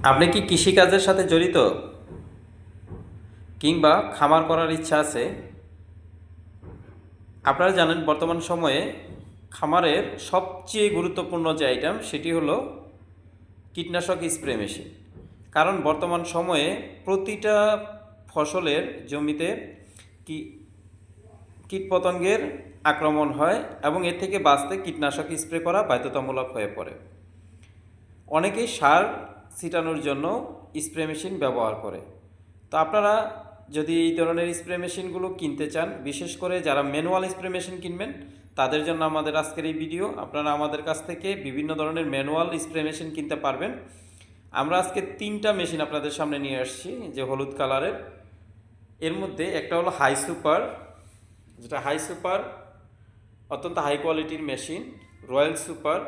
আপনি কি কৃষিকাজের সাথে জড়িত কিংবা খামার করার ইচ্ছা আছে? আপনারা জানেন বর্তমান সময়ে খামারের সবচেয়ে গুরুত্বপূর্ণ যে আইটেম সেটি হলো কীটনাশক স্প্রে মেশিন। কারণ বর্তমান সময়ে প্রতিটা ফসলের জমিতে কি কীটপতঙ্গের আক্রমণ হয় এবং এর থেকে বাঁচতে কীটনাশক স্প্রে করা বাধ্যতামূলক হয়ে পড়ে। অনেকেই সার ছিটানোর জন্য স্প্রে মেশিন ব্যবহার করে। তো আপনারা যদি এই ধরনের স্প্রে মেশিনগুলো কিনতে চান, বিশেষ করে যারা ম্যানুয়াল স্প্রে মেশিন কিনবেন তাদের জন্য আমাদের আজকের এই ভিডিও। আপনারা আমাদের কাছ থেকে বিভিন্ন ধরনের ম্যানুয়াল স্প্রে মেশিন কিনতে পারবেন। আমরা আজকে 3টা মেশিন আপনাদের সামনে নিয়ে আসছি, যে হলুদ কালারের। এর মধ্যে একটা হলো হাই সুপার, যেটা হাই সুপার অত্যন্ত হাই কোয়ালিটির মেশিন। রয়্যাল সুপার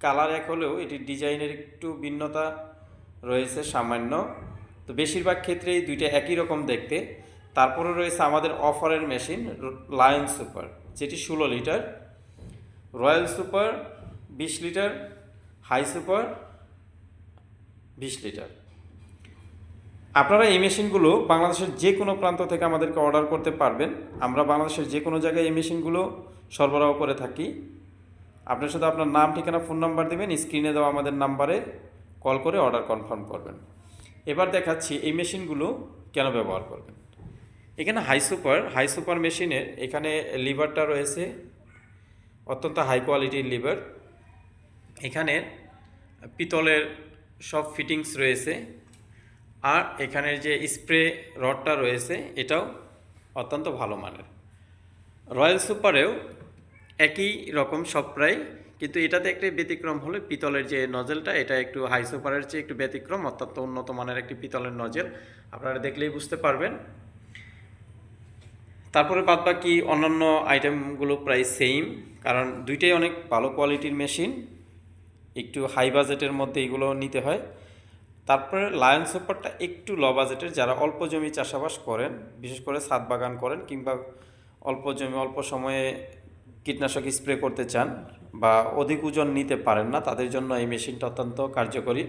কালার এক হলেও এটির ডিজাইনের একটু ভিন্নতা রয়েছে সামান্য। তো বেশিরভাগ ক্ষেত্রেই দুইটা একই রকম দেখতে। তারপরে রয়েছে আমাদের অফারের মেশিন লায়ন সুপার, যেটি 16 litre, Royal Super 20 litre, Hi Super 20 litre. আপনারা এই মেশিনগুলো বাংলাদেশের যে কোনো প্রান্ত থেকে আমাদেরকে অর্ডার করতে পারবেন। আমরা বাংলাদেশের যে কোনো জায়গায় এই মেশিনগুলো সরবরাহ করে থাকি। আপনার সাথে আপনার নাম, ঠিকানা, ফোন নাম্বার দেবেন, স্ক্রিনে দেওয়া আমাদের নাম্বারে কল করে অর্ডার কনফার্ম করবেন। এবার দেখাচ্ছি এই মেশিনগুলো কেন ব্যবহার করবেন। এখানে হাই সুপার মেশিনের এখানে লিভারটা রয়েছে অত্যন্ত হাই কোয়ালিটির লিভার। এখানে পিতলের সব ফিটিংস রয়েছে, আর এখানের যে স্প্রে রডটা রয়েছে এটাও অত্যন্ত ভালো মানের। রয়্যাল সুপারেও একই রকম সব প্রায়, কিন্তু এটাতে একটি ব্যতিক্রম হলে পিতলের যে নজেলটা, এটা একটু হাই সুপারের চেয়ে একটু ব্যতিক্রম, অত্যন্ত উন্নত মানের একটি পিতলের নজেল, আপনারা দেখলেই বুঝতে পারবেন। তারপরে বাদবাকি অন্যান্য আইটেমগুলো প্রায় সেম, কারণ দুইটাই অনেক ভালো কোয়ালিটির মেশিন। একটু হাই বাজেটের মধ্যে এগুলো নিতে হয়। তারপরে লায়ন সুপারটা একটু লো বাজেটের, যারা অল্প জমি চাষাবাস করেন, বিশেষ করে ছাদ বাগান করেন, কিংবা অল্প জমি অল্প সময়ে কীটনাশক স্প্রে করতে চান বা অধিক ওজন নিতে পারেন না, তাদের জন্য এই মেশিনটা অত্যন্ত কার্যকরী।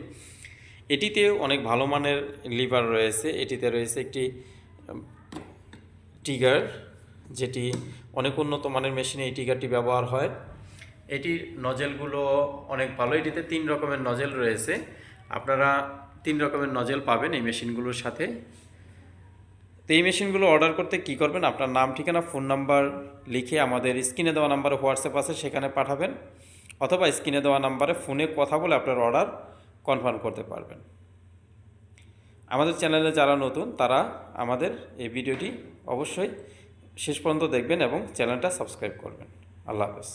এটিতেও অনেক ভালো মানের লিভার রয়েছে। এটিতে রয়েছে একটি ট্রিগার, যেটি অনেক উন্নত মানের মেশিনে এই ট্রিগারটি ব্যবহার হয়। এটির নজেলগুলো অনেক ভালো। এটিতে 3 রকমের নজেল রয়েছে। আপনারা 3 রকমের নজেল পাবেন এই মেশিনগুলোর সাথে। তো এই মেশিনগুলো অর্ডার করতে কি করবেন, আপনার নাম, ঠিকানা, ফোন নাম্বার লিখে আমাদের স্ক্রিনে দেওয়া নাম্বারে হোয়াটসঅ্যাপ আছে সেখানে পাঠাবেন, অথবা স্ক্রিনে দেওয়া নাম্বারে ফোনে কথা বলে আপনার অর্ডার কনফার্ম করতে পারবেন। আমাদের চ্যানেলে যারা নতুন তারা আমাদের এই ভিডিওটি অবশ্যই শেষ পর্যন্ত দেখবেন এবং চ্যানেলটা সাবস্ক্রাইব করবেন। আল্লাহ হাফেজ।